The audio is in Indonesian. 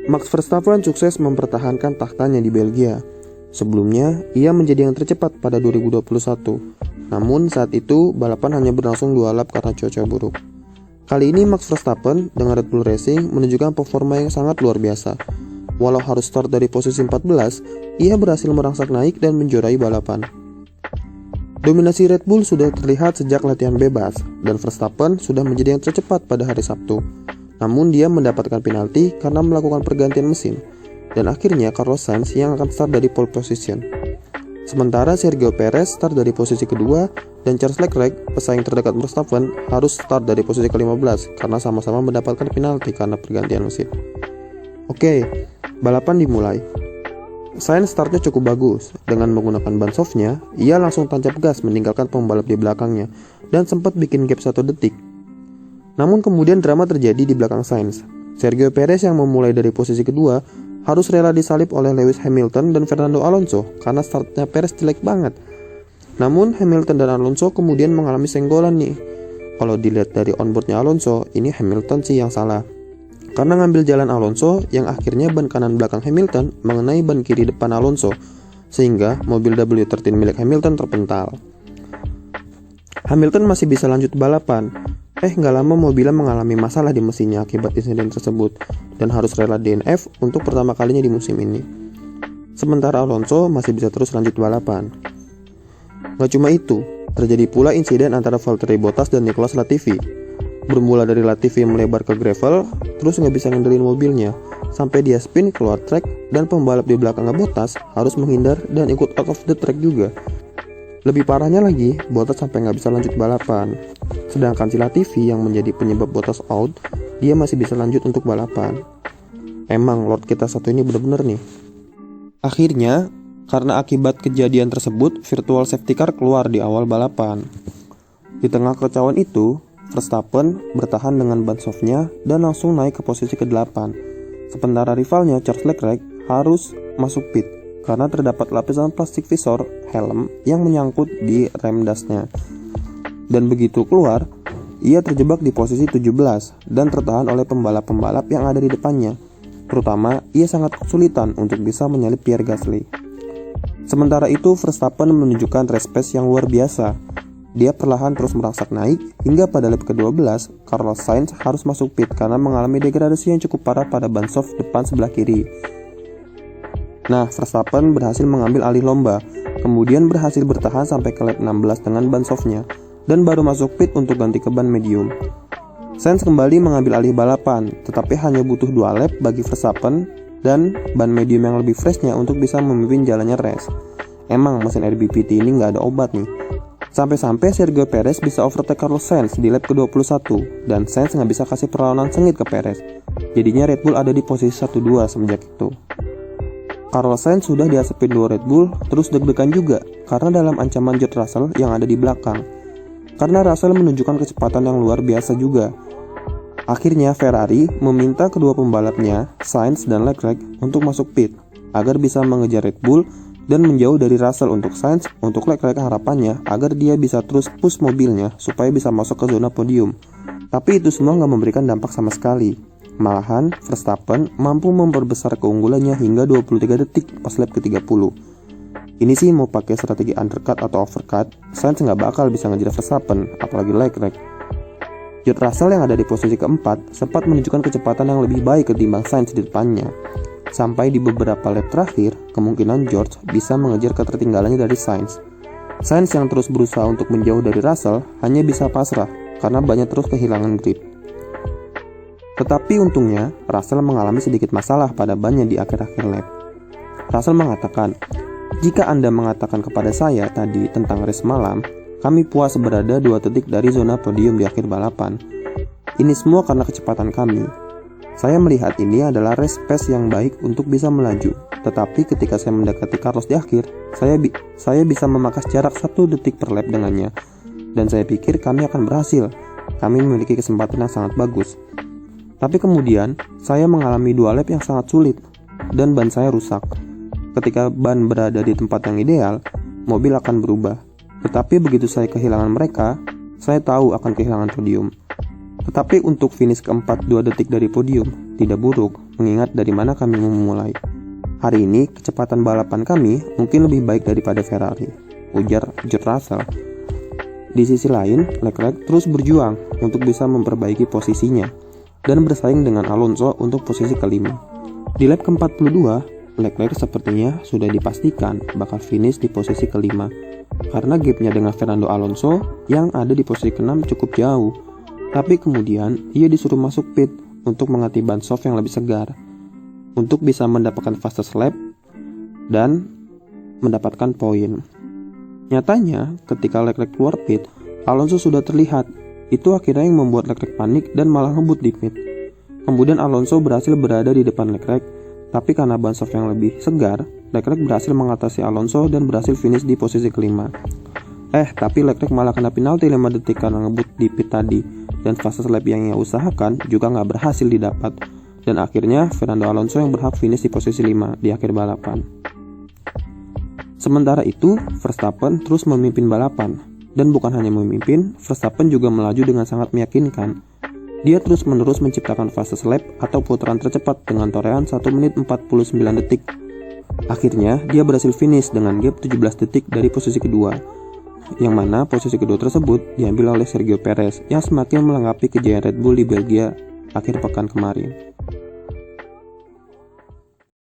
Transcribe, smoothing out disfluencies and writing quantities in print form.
Max Verstappen sukses mempertahankan tahtanya di Belgia. Sebelumnya, ia menjadi yang tercepat pada 2021. Namun saat itu, balapan hanya berlangsung 2 lap karena cuaca buruk. Kali ini Max Verstappen dengan Red Bull Racing menunjukkan performa yang sangat luar biasa. Walau harus start dari posisi 14, ia berhasil merangsak naik dan menjuarai balapan. Dominasi Red Bull sudah terlihat sejak latihan bebas, dan Verstappen sudah menjadi yang tercepat pada hari Sabtu. Namun dia mendapatkan penalti karena melakukan pergantian mesin, dan akhirnya Carlos Sainz yang akan start dari pole position. Sementara Sergio Perez start dari posisi kedua, dan Charles Leclerc, pesaing terdekat Verstappen, harus start dari posisi ke-15 karena sama-sama mendapatkan penalti karena pergantian mesin. Oke, balapan dimulai. Sainz startnya cukup bagus. Dengan menggunakan ban softnya, ia langsung tancap gas meninggalkan pembalap di belakangnya dan sempat bikin gap 1 detik. Namun kemudian drama terjadi di belakang Sainz. Sergio Perez yang memulai dari posisi kedua harus rela disalip oleh Lewis Hamilton dan Fernando Alonso karena startnya Perez jelek banget. Namun Hamilton dan Alonso kemudian mengalami senggolan nih. Kalau dilihat dari onboardnya Alonso, ini Hamilton sih yang salah. Karena ngambil jalan Alonso yang akhirnya ban kanan belakang Hamilton mengenai ban kiri depan Alonso, sehingga mobil W13 milik Hamilton terpental. Hamilton masih bisa lanjut balapan. Nggak lama mobilnya mengalami masalah di mesinnya akibat insiden tersebut dan harus rela DNF untuk pertama kalinya di musim ini. Sementara Alonso masih bisa terus lanjut balapan. Nggak cuma itu, terjadi pula insiden antara Valtteri Bottas dan Nicolas Latifi. Bermula dari Latifi yang melebar ke gravel, terus nggak bisa ngandelin mobilnya, sampai dia spin keluar track dan pembalap di belakangnya Bottas harus menghindar dan ikut out of the track juga. Lebih parahnya lagi, Bottas sampai nggak bisa lanjut balapan. Sedangkan si Latifi yang menjadi penyebab Bottas out, dia masih bisa lanjut untuk balapan. Emang Lord kita satu ini bener-bener nih. Akhirnya, karena akibat kejadian tersebut, virtual safety car keluar di awal balapan. Di tengah kekacauan itu, Verstappen bertahan dengan ban softnya dan langsung naik ke posisi ke-8. Sementara rivalnya Charles Leclerc harus masuk pit karena terdapat lapisan plastik visor helm yang menyangkut di rem dasnya. Dan begitu keluar, ia terjebak di posisi 17 dan tertahan oleh pembalap-pembalap yang ada di depannya. Terutama, ia sangat kesulitan untuk bisa menyalip Pierre Gasly. Sementara itu, Verstappen menunjukkan race pace yang luar biasa. Dia perlahan terus merangsak naik hingga pada lap ke-12, Carlos Sainz harus masuk pit karena mengalami degradasi yang cukup parah pada ban soft depan sebelah kiri. Nah, Verstappen berhasil mengambil alih lomba, kemudian berhasil bertahan sampai ke lap 16 dengan ban softnya, dan baru masuk pit untuk ganti ke ban medium. Sainz kembali mengambil alih balapan, tetapi hanya butuh 2 lap bagi Verstappen dan ban medium yang lebih freshnya untuk bisa memimpin jalannya race. Emang mesin RBPT ini nggak ada obat nih. Sampai-sampai Sergio Perez bisa overtake Carlos Sainz di lap ke-21, dan Sainz nggak bisa kasih perlawanan sengit ke Perez. Jadinya Red Bull ada di posisi 1-2 semenjak itu. Carlos Sainz sudah diasepin 2 Red Bull, terus deg-degan juga karena dalam ancaman George Russell yang ada di belakang. Karena Russell menunjukkan kecepatan yang luar biasa juga. Akhirnya Ferrari meminta kedua pembalapnya, Sainz dan Leclerc, untuk masuk pit agar bisa mengejar Red Bull dan menjauh dari Russell. Untuk Sainz, untuk Leclerc harapannya agar dia bisa terus push mobilnya supaya bisa masuk ke zona podium. Tapi itu semua nggak memberikan dampak sama sekali. Malahan, Verstappen mampu memperbesar keunggulannya hingga 23 detik pas lap ke-30. Ini sih mau pakai strategi undercut atau overcut, Sainz nggak bakal bisa ngejar Verstappen, apalagi Leclerc. George Russell yang ada di posisi keempat sempat menunjukkan kecepatan yang lebih baik ketimbang Sainz di depannya. Sampai di beberapa lap terakhir, kemungkinan George bisa mengejar ketertinggalannya dari Sainz. Sainz yang terus berusaha untuk menjauh dari Russell hanya bisa pasrah karena banyak terus kehilangan grip. Tetapi untungnya, Russell mengalami sedikit masalah pada bannya di akhir-akhir lap. Russell mengatakan, "Jika Anda mengatakan kepada saya tadi tentang race malam, kami puas berada 2 detik dari zona podium di akhir balapan. Ini semua karena kecepatan kami. Saya melihat ini adalah race pace yang baik untuk bisa melaju. Tetapi ketika saya mendekati Carlos di akhir, saya bisa memangkas jarak 1 detik per lap dengannya. Dan saya pikir kami akan berhasil. Kami memiliki kesempatan yang sangat bagus. Tapi kemudian, saya mengalami 2 lap yang sangat sulit, dan ban saya rusak. Ketika ban berada di tempat yang ideal, mobil akan berubah. Tetapi begitu saya kehilangan mereka, saya tahu akan kehilangan podium. Tetapi untuk finish keempat 2 detik dari podium tidak buruk, mengingat dari mana kami memulai. Hari ini kecepatan balapan kami mungkin lebih baik daripada Ferrari, ujar George Russell. Di sisi lain, Leclerc terus berjuang untuk bisa memperbaiki posisinya dan bersaing dengan Alonso untuk posisi kelima. Di lap ke-42, Leclerc sepertinya sudah dipastikan bakal finish di posisi kelima karena gapnya dengan Fernando Alonso yang ada di posisi ke-6 cukup jauh. Tapi kemudian ia disuruh masuk pit untuk mengganti ban soft yang lebih segar untuk bisa mendapatkan fastest lap dan mendapatkan poin. Nyatanya, ketika Leclerc keluar pit, Alonso sudah terlihat. Itu akhirnya yang membuat Leclerc panik dan malah ngebut di pit. Kemudian Alonso berhasil berada di depan Leclerc, tapi karena ban soft yang lebih segar, Leclerc berhasil mengatasi Alonso dan berhasil finish di posisi kelima. Tapi Leclerc malah kena penalti 5 detik karena ngebut di pit tadi, dan fastest lap yang ia usahakan juga nggak berhasil didapat. Dan akhirnya Fernando Alonso yang berhak finish di posisi 5 di akhir balapan. Sementara itu, Verstappen terus memimpin balapan. Dan bukan hanya memimpin, Verstappen juga melaju dengan sangat meyakinkan. Dia terus-menerus menciptakan fastest lap atau putaran tercepat dengan torehan 1 menit 49 detik. Akhirnya, dia berhasil finish dengan gap 17 detik dari posisi kedua. Yang mana posisi kedua tersebut diambil oleh Sergio Perez yang semakin melengkapi kejayaan Red Bull di Belgia akhir pekan kemarin.